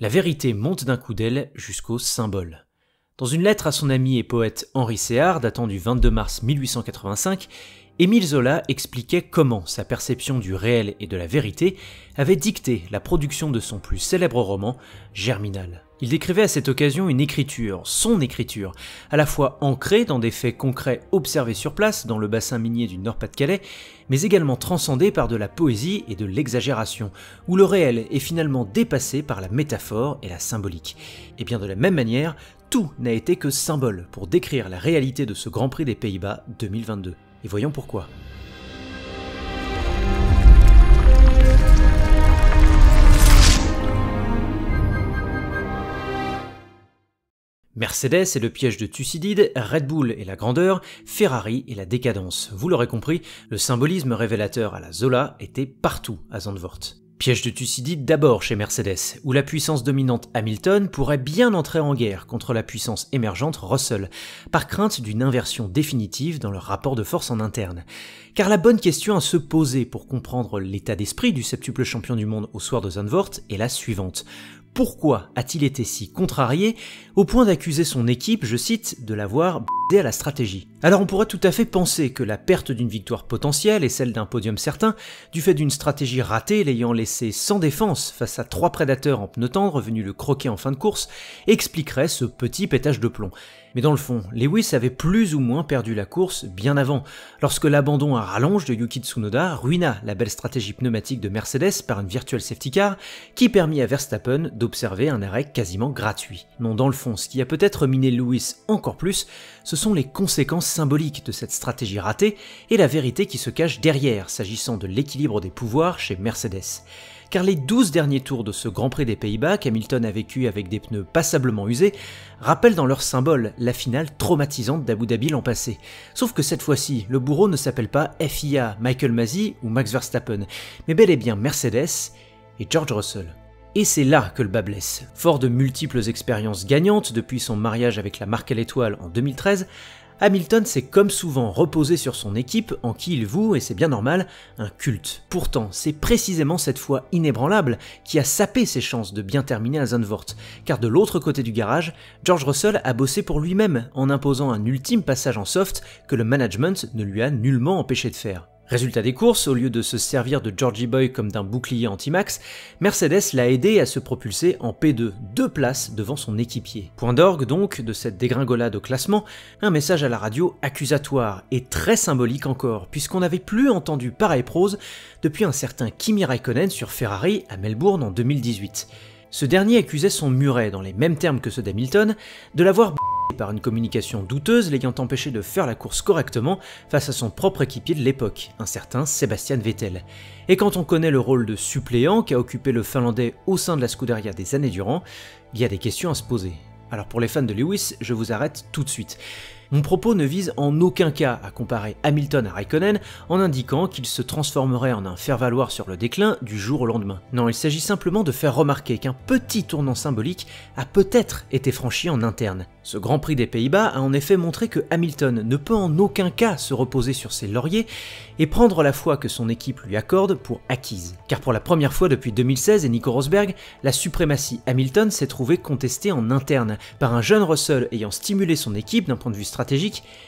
La vérité monte d'un coup d'aile jusqu'au symbole. Dans une lettre à son ami et poète Henri Séhard, datant du 22 mars 1885, Émile Zola expliquait comment sa perception du réel et de la vérité avait dicté la production de son plus célèbre roman, Germinal. Il décrivait à cette occasion une écriture, son écriture, à la fois ancrée dans des faits concrets observés sur place dans le bassin minier du Nord-Pas-de-Calais, mais également transcendée par de la poésie et de l'exagération, où le réel est finalement dépassé par la métaphore et la symbolique. Et bien de la même manière, tout n'a été que symbole pour décrire la réalité de ce Grand Prix des Pays-Bas 2022. Et voyons pourquoi. Mercedes est le piège de Thucydide, Red Bull est la grandeur, Ferrari est la décadence. Vous l'aurez compris, le symbolisme révélateur à la Zola était partout à Zandvoort. Piège de Thucydide d'abord chez Mercedes, où la puissance dominante Hamilton pourrait bien entrer en guerre contre la puissance émergente Russell, par crainte d'une inversion définitive dans leur rapport de force en interne. Car la bonne question à se poser pour comprendre l'état d'esprit du septuple champion du monde au soir de Zandvoort est la suivante. Pourquoi a-t-il été si contrarié au point d'accuser son équipe, je cite, de l'avoir b***dé à la stratégie? Alors on pourrait tout à fait penser que la perte d'une victoire potentielle et celle d'un podium certain, du fait d'une stratégie ratée l'ayant laissé sans défense face à 3 prédateurs en pneus tendres venus le croquer en fin de course, expliquerait ce petit pétage de plomb. Mais dans le fond, Lewis avait plus ou moins perdu la course bien avant, lorsque l'abandon à rallonge de Yuki Tsunoda ruina la belle stratégie pneumatique de Mercedes par une virtual safety car qui permit à Verstappen d'observer un arrêt quasiment gratuit. Non, dans le fond, ce qui a peut-être miné Lewis encore plus, ce sont les conséquences symboliques de cette stratégie ratée et la vérité qui se cache derrière s'agissant de l'équilibre des pouvoirs chez Mercedes. Car les 12 derniers tours de ce Grand Prix des Pays-Bas qu'Hamilton a vécu avec des pneus passablement usés rappellent dans leur symbole la finale traumatisante d'Abu Dhabi l'an passé. Sauf que cette fois-ci, le bourreau ne s'appelle pas FIA, Michael Masi ou Max Verstappen, mais bel et bien Mercedes et George Russell. Et c'est là que le bas blesse. Fort de multiples expériences gagnantes depuis son mariage avec la marque à l'étoile en 2013, Hamilton s'est comme souvent reposé sur son équipe en qui il voue, et c'est bien normal, un culte. Pourtant, c'est précisément cette foi inébranlable qui a sapé ses chances de bien terminer à Zandvoort, car de l'autre côté du garage, George Russell a bossé pour lui-même en imposant un ultime passage en soft que le management ne lui a nullement empêché de faire. Résultat des courses, au lieu de se servir de Georgie Boy comme d'un bouclier anti-max, Mercedes l'a aidé à se propulser en P2, 2 places devant son équipier. Point d'orgue donc de cette dégringolade au classement, un message à la radio accusatoire et très symbolique encore, puisqu'on n'avait plus entendu pareille prose depuis un certain Kimi Raikkonen sur Ferrari à Melbourne en 2018. Ce dernier accusait son muret, dans les mêmes termes que ceux d'Hamilton, de l'avoir par une communication douteuse l'ayant empêché de faire la course correctement face à son propre équipier de l'époque, un certain Sebastian Vettel. Et quand on connaît le rôle de suppléant qu'a occupé le Finlandais au sein de la Scuderia des années durant, il y a des questions à se poser. Alors pour les fans de Lewis, je vous arrête tout de suite. Mon propos ne vise en aucun cas à comparer Hamilton à Raikkonen en indiquant qu'il se transformerait en un faire-valoir sur le déclin du jour au lendemain. Non, il s'agit simplement de faire remarquer qu'un petit tournant symbolique a peut-être été franchi en interne. Ce Grand Prix des Pays-Bas a en effet montré que Hamilton ne peut en aucun cas se reposer sur ses lauriers et prendre la foi que son équipe lui accorde pour acquise. Car pour la première fois depuis 2016 et Nico Rosberg, la suprématie Hamilton s'est trouvée contestée en interne par un jeune Russell ayant stimulé son équipe d'un point de vue stratégique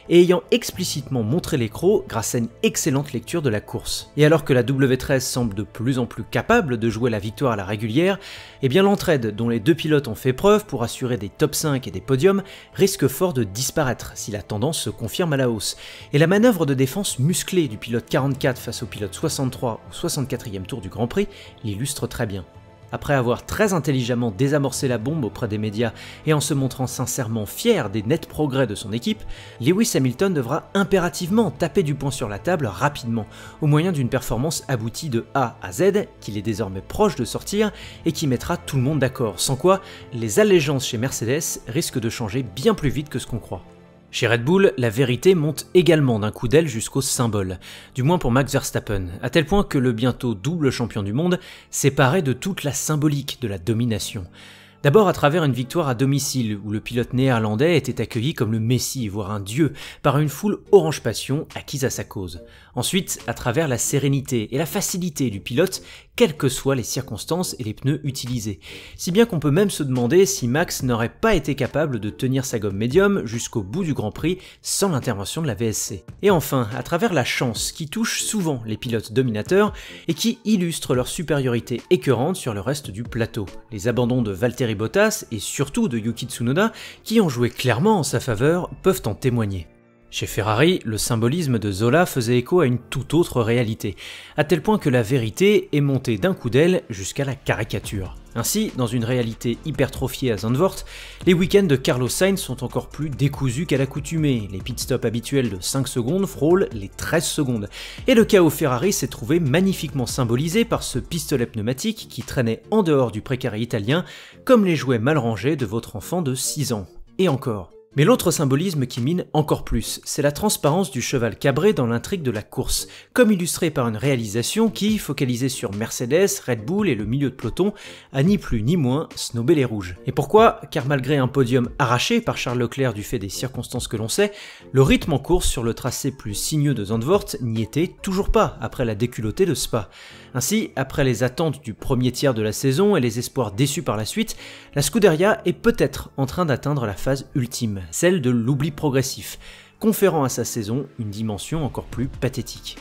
et ayant explicitement montré les crocs grâce à une excellente lecture de la course. Et alors que la W13 semble de plus en plus capable de jouer la victoire à la régulière, eh bien l'entraide dont les deux pilotes ont fait preuve pour assurer des top 5 et des podiums risque fort de disparaître si la tendance se confirme à la hausse. Et la manœuvre de défense musclée du pilote 44 face au pilote 63 au 64e tour du Grand Prix l'illustre très bien. Après avoir très intelligemment désamorcé la bombe auprès des médias et en se montrant sincèrement fier des nets progrès de son équipe, Lewis Hamilton devra impérativement taper du poing sur la table rapidement, au moyen d'une performance aboutie de A à Z, qu'il est désormais proche de sortir et qui mettra tout le monde d'accord, sans quoi les allégeances chez Mercedes risquent de changer bien plus vite que ce qu'on croit. Chez Red Bull, la vérité monte également d'un coup d'aile jusqu'au symbole, du moins pour Max Verstappen, à tel point que le bientôt double champion du monde s'est paré de toute la symbolique de la domination. D'abord à travers une victoire à domicile, où le pilote néerlandais était accueilli comme le messie, voire un dieu, par une foule orange passion acquise à sa cause. Ensuite, à travers la sérénité et la facilité du pilote, quelles que soient les circonstances et les pneus utilisés. Si bien qu'on peut même se demander si Max n'aurait pas été capable de tenir sa gomme médium jusqu'au bout du Grand Prix sans l'intervention de la VSC. Et enfin, à travers la chance qui touche souvent les pilotes dominateurs et qui illustre leur supériorité écœurante sur le reste du plateau. Les abandons de Valtteri Bottas et surtout de Yuki Tsunoda, qui ont joué clairement en sa faveur, peuvent en témoigner. Chez Ferrari, le symbolisme de Zola faisait écho à une toute autre réalité, à tel point que la vérité est montée d'un coup d'aile jusqu'à la caricature. Ainsi, dans une réalité hypertrophiée à Zandvoort, les week-ends de Carlos Sainz sont encore plus décousus qu'à l'accoutumée, les pit-stops habituels de 5 secondes frôlent les 13 secondes, et le chaos Ferrari s'est trouvé magnifiquement symbolisé par ce pistolet pneumatique qui traînait en dehors du précaré italien, comme les jouets mal rangés de votre enfant de 6 ans. Et encore. Mais l'autre symbolisme qui mine encore plus, c'est la transparence du cheval cabré dans l'intrigue de la course, comme illustré par une réalisation qui, focalisée sur Mercedes, Red Bull et le milieu de peloton, a ni plus ni moins snobé les rouges. Et pourquoi? Car malgré un podium arraché par Charles Leclerc du fait des circonstances que l'on sait, le rythme en course sur le tracé plus sinueux de Zandvoort n'y était toujours pas après la déculottée de Spa. Ainsi, après les attentes du premier tiers de la saison et les espoirs déçus par la suite, la Scuderia est peut-être en train d'atteindre la phase ultime, celle de l'oubli progressif, conférant à sa saison une dimension encore plus pathétique.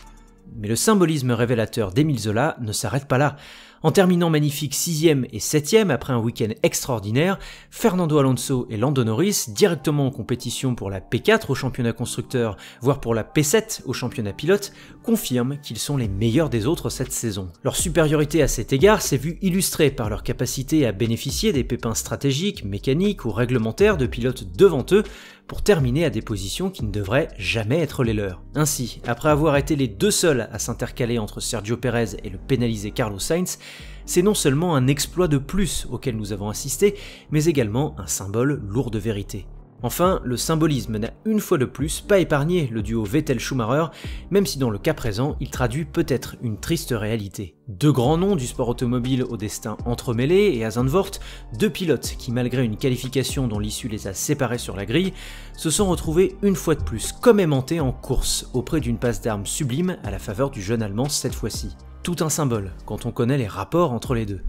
Mais le symbolisme révélateur d'Émile Zola ne s'arrête pas là. En terminant magnifique 6e et 7e après un week-end extraordinaire, Fernando Alonso et Lando Norris, directement en compétition pour la P4 au championnat constructeur, voire pour la P7 au championnat pilote, confirment qu'ils sont les meilleurs des autres cette saison. Leur supériorité à cet égard s'est vue illustrée par leur capacité à bénéficier des pépins stratégiques, mécaniques ou réglementaires de pilotes devant eux, pour terminer à des positions qui ne devraient jamais être les leurs. Ainsi, après avoir été les deux seuls à s'intercaler entre Sergio Pérez et le pénalisé Carlos Sainz, c'est non seulement un exploit de plus auquel nous avons assisté, mais également un symbole lourd de vérité. Enfin, le symbolisme n'a une fois de plus pas épargné le duo Vettel-Schumacher, même si dans le cas présent, il traduit peut-être une triste réalité. Deux grands noms du sport automobile au destin entremêlé et à Zandvoort, deux pilotes qui, malgré une qualification dont l'issue les a séparés sur la grille, se sont retrouvés une fois de plus comme aimantés en course, auprès d'une passe d'armes sublime à la faveur du jeune Allemand cette fois-ci. Tout un symbole quand on connaît les rapports entre les deux.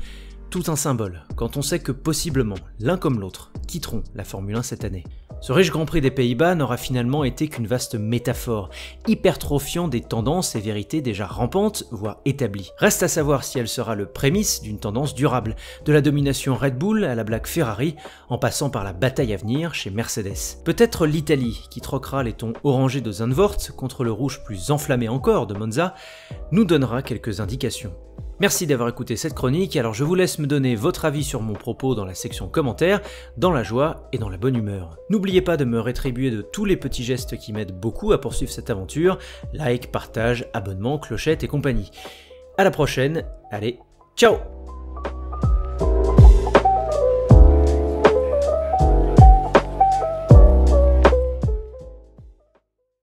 Tout un symbole quand on sait que possiblement l'un comme l'autre quitteront la Formule 1 cette année. Ce riche Grand Prix des Pays-Bas n'aura finalement été qu'une vaste métaphore, hypertrophiant des tendances et vérités déjà rampantes, voire établies. Reste à savoir si elle sera le prémisse d'une tendance durable, de la domination Red Bull à la blague Ferrari, en passant par la bataille à venir chez Mercedes. Peut-être l'Italie, qui troquera les tons orangés de Zandvoort contre le rouge plus enflammé encore de Monza, nous donnera quelques indications. Merci d'avoir écouté cette chronique, alors je vous laisse me donner votre avis sur mon propos dans la section commentaires, dans la joie et dans la bonne humeur. N'oubliez pas de me rétribuer de tous les petits gestes qui m'aident beaucoup à poursuivre cette aventure, like, partage, abonnement, clochette et compagnie. À la prochaine, allez, ciao!